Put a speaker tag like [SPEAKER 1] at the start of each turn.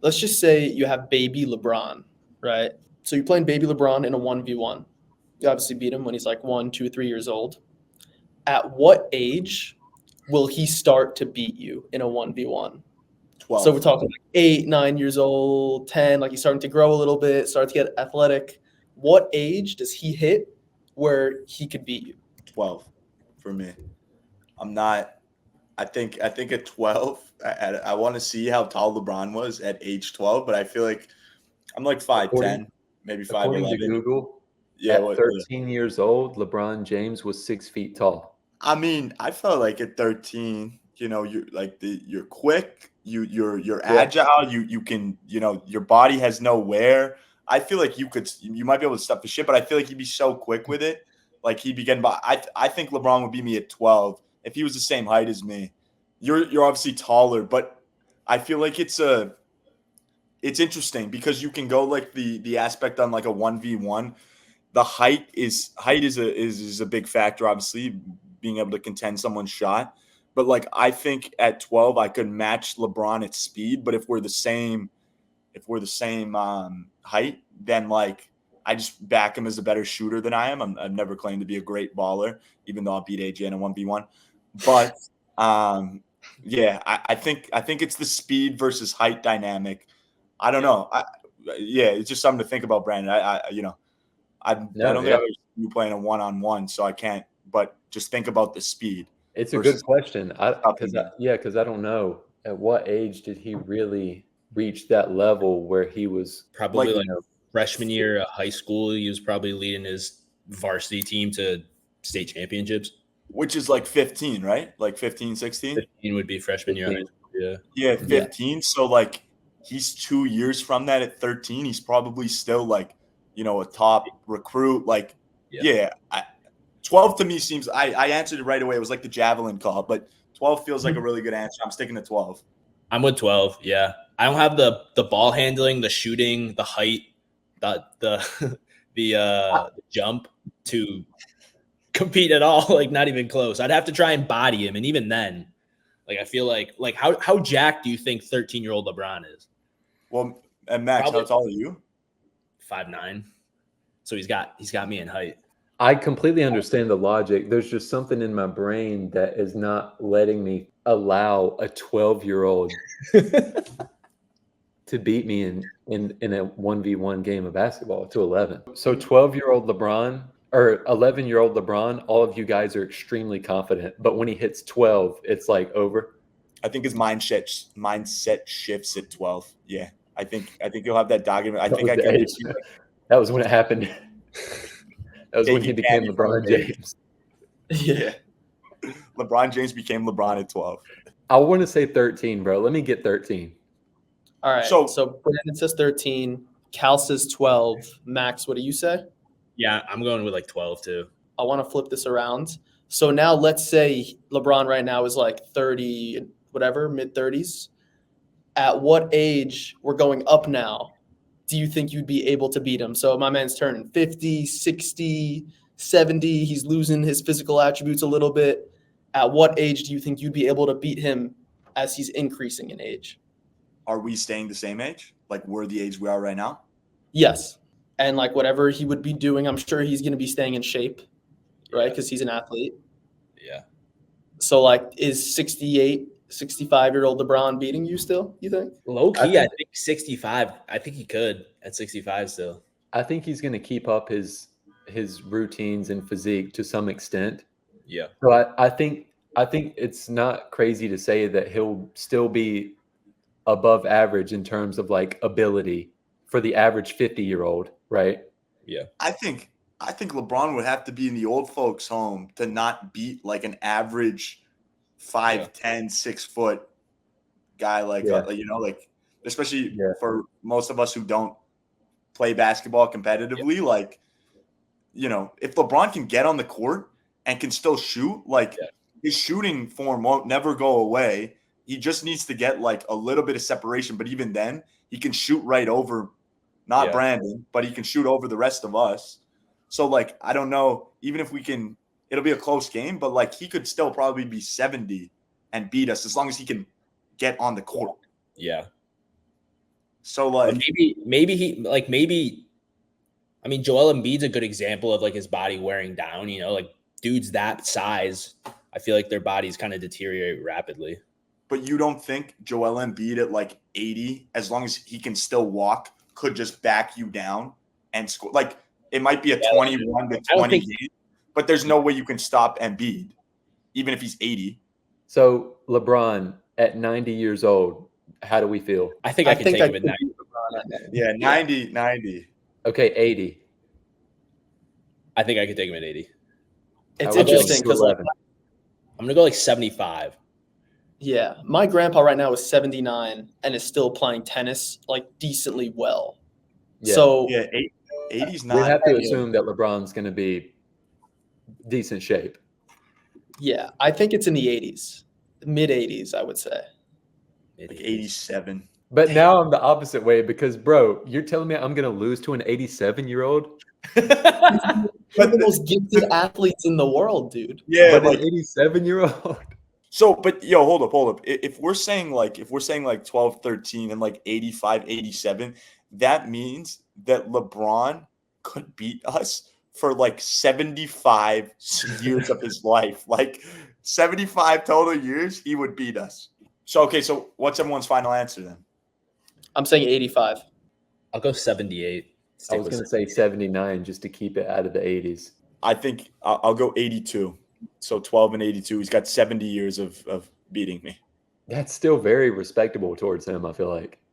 [SPEAKER 1] let's just say you have baby LeBron, right? So you're playing baby LeBron in a 1v1. You obviously beat him when he's like 1, 2, 3 years old. At what age will he start to beat you in a 1v1? So we're
[SPEAKER 2] 12.
[SPEAKER 1] talking like 8, 9 years old, 10, like he's starting to grow a little bit, start to get athletic. What age does he hit where he could beat you?
[SPEAKER 2] 12 for me. I'm not. I think at 12, I want to see how tall LeBron was at age 12, but I feel like I'm like
[SPEAKER 3] According
[SPEAKER 2] 5'10", maybe
[SPEAKER 3] according to
[SPEAKER 2] 5'11".
[SPEAKER 3] Google,
[SPEAKER 2] Yeah,
[SPEAKER 3] at
[SPEAKER 2] what?
[SPEAKER 3] 13 years old, LeBron James was 6 feet tall.
[SPEAKER 2] I mean, I felt like at 13, you're like you're quick, you're
[SPEAKER 3] Yeah.
[SPEAKER 2] agile, you can, your body has no wear. I feel like you might be able to stuff the shit, but I feel like he'd be so quick with it. Like he'd be getting by. I think LeBron would beat me at 12 if he was the same height as me. You're obviously taller, but I feel like it's interesting because you can go like the aspect on like a 1v1. The height is a big factor, obviously, being able to contend someone's shot. But like I think at 12 I could match LeBron at speed, but if we're the same height, then like I just back him as a better shooter than I am. I've never claimed to be a great baller, even though I'll beat AJ in a 1v1. But um yeah, I think it's the speed versus height dynamic. I don't know. Yeah, it's just something to think about, Brandon. I don't
[SPEAKER 3] No,
[SPEAKER 2] think I've
[SPEAKER 3] yeah.
[SPEAKER 2] ever seen you playing a one-on-one, so I can't. But just think about the speed
[SPEAKER 3] It's a good
[SPEAKER 2] versus
[SPEAKER 3] question.
[SPEAKER 2] stopping him.
[SPEAKER 3] Because I don't know at what age did he really reach that level where he was,
[SPEAKER 2] Like,
[SPEAKER 4] Probably like freshman year of high school, he was probably leading his varsity team to state championships.
[SPEAKER 2] which is like 15, right? Like 15, 16?
[SPEAKER 4] 15 would be freshman year of high
[SPEAKER 3] 15.
[SPEAKER 4] school. Yeah.
[SPEAKER 2] Yeah,
[SPEAKER 3] Yeah.
[SPEAKER 2] 15. So like he's 2 years from that at 13. He's probably still like, a top recruit. Like,
[SPEAKER 4] Yeah.
[SPEAKER 2] 12 to me seems I answered it right away. It was like the javelin call, but 12 feels like a really good answer. I'm sticking to 12.
[SPEAKER 4] I'm with 12. Yeah. I don't have the ball handling, the shooting, the height, the the jump to compete at all. Like not even close. I'd have to try and body him, and even then, like I feel like how jacked do you think 13-year-old LeBron is?
[SPEAKER 2] Well, and Max,
[SPEAKER 4] Probably
[SPEAKER 2] how tall are you?
[SPEAKER 4] 5'9". So he's got me in height.
[SPEAKER 3] I completely understand the logic. There's just something in my brain that is not letting me allow a 12-year-old to beat me in a 1v1 game of basketball to 11. So 12-year-old LeBron or 11-year-old LeBron, all of you guys are extremely confident. But when he hits 12, it's like over.
[SPEAKER 2] I think his mindset shifts at 12. Yeah. I think you'll have that document. I
[SPEAKER 3] That
[SPEAKER 2] think
[SPEAKER 3] was
[SPEAKER 2] I
[SPEAKER 3] the
[SPEAKER 2] can
[SPEAKER 3] age. That was when it happened. That was when he
[SPEAKER 2] Taking
[SPEAKER 3] became
[SPEAKER 2] candy from
[SPEAKER 3] LeBron
[SPEAKER 2] a baby.
[SPEAKER 3] James.
[SPEAKER 2] Yeah. LeBron James became LeBron at 12.
[SPEAKER 3] I want to say 13, bro. Let me get 13.
[SPEAKER 1] All right.
[SPEAKER 2] So-
[SPEAKER 1] So Brandon says 13. Cal says 12. Max, what do you say?
[SPEAKER 4] Yeah, I'm going with like 12 too.
[SPEAKER 1] I want to flip this around. So now let's say LeBron right now is like 30, whatever, mid 30s. At what age, we're going up now, do you think you'd be able to beat him? So my man's turning 50, 60, 70. He's losing his physical attributes a little bit. At what age do you think you'd be able to beat him as he's increasing in age?
[SPEAKER 2] Are we staying the same age? Like we're the age we are right now?
[SPEAKER 1] Yes. And like whatever he would be doing, I'm sure he's going to be staying in shape, right? Because he's an athlete.
[SPEAKER 4] Yeah.
[SPEAKER 1] So like is 68, 65-year-old LeBron beating you still, you think?
[SPEAKER 4] Low key, I think 65. I think he could at 65 still.
[SPEAKER 3] I think he's going to keep up his routines and physique to some extent.
[SPEAKER 4] Yeah.
[SPEAKER 3] So I think it's not crazy to say that he'll still be above average in terms of like ability for the average 50-year-old, right?
[SPEAKER 4] Yeah.
[SPEAKER 2] I think LeBron would have to be in the old folks' home to not beat like an average 5'10", 6 foot guy like like especially for most of us who don't play basketball competitively. Like, if LeBron can get on the court and can still shoot, like his shooting form won't never go away. He just needs to get like a little bit of separation, but even then, he can shoot right over not Brandon, but he can shoot over the rest of us. So like I don't know, even if we can, it'll be a close game, but like he could still probably be 70 and beat us as long as he can get on the court.
[SPEAKER 4] Yeah.
[SPEAKER 2] So
[SPEAKER 4] Or
[SPEAKER 2] like
[SPEAKER 4] maybe I mean, Joel Embiid's a good example of like his body wearing down, like dudes that size, I feel like their bodies kind of deteriorate rapidly.
[SPEAKER 2] But you don't think Joel Embiid at like 80, as long as he can still walk, could just back you down and score? Like it might be a 21 to
[SPEAKER 4] I don't
[SPEAKER 2] 20
[SPEAKER 4] think
[SPEAKER 2] game, but there's no way you can stop Embiid, even if he's 80.
[SPEAKER 3] So LeBron at 90 years old, how do we feel?
[SPEAKER 4] I think I can take him at 90.
[SPEAKER 2] Yeah, 90.
[SPEAKER 3] Okay, 80.
[SPEAKER 4] I think I could take him at 80.
[SPEAKER 1] It's
[SPEAKER 3] How about
[SPEAKER 1] interesting because like
[SPEAKER 3] 11?
[SPEAKER 4] I'm gonna go like 75.
[SPEAKER 1] yeah, my grandpa right now is 79 and is still playing tennis like decently well.
[SPEAKER 3] Yeah.
[SPEAKER 1] So
[SPEAKER 2] Yeah, 80's
[SPEAKER 3] We
[SPEAKER 2] not.
[SPEAKER 3] have to assume that LeBron's going to be decent shape.
[SPEAKER 1] yeah, I think it's in the 80s, mid 80s, I would say.
[SPEAKER 2] Like 87.
[SPEAKER 3] But now I'm the opposite way because, bro, you're telling me I'm going to lose to an 87-year-old?
[SPEAKER 1] He's one of the most gifted athletes in the world, dude.
[SPEAKER 2] Yeah,
[SPEAKER 3] But
[SPEAKER 2] like
[SPEAKER 3] an 87-year-old?
[SPEAKER 2] so, but yo, hold up. If we're saying like 12, 13 and like 85, 87, that means that LeBron could beat us for like 75 years of his life. Like 75 total years, he would beat us. So okay, so what's everyone's final answer then?
[SPEAKER 1] I'm saying 85.
[SPEAKER 4] I'll go 78.
[SPEAKER 3] I was going to say 79 just to keep it out of the 80s.
[SPEAKER 2] I think I'll go 82. So 12 and 82. He's got 70 years of beating me.
[SPEAKER 3] That's still very respectable towards him, I feel like.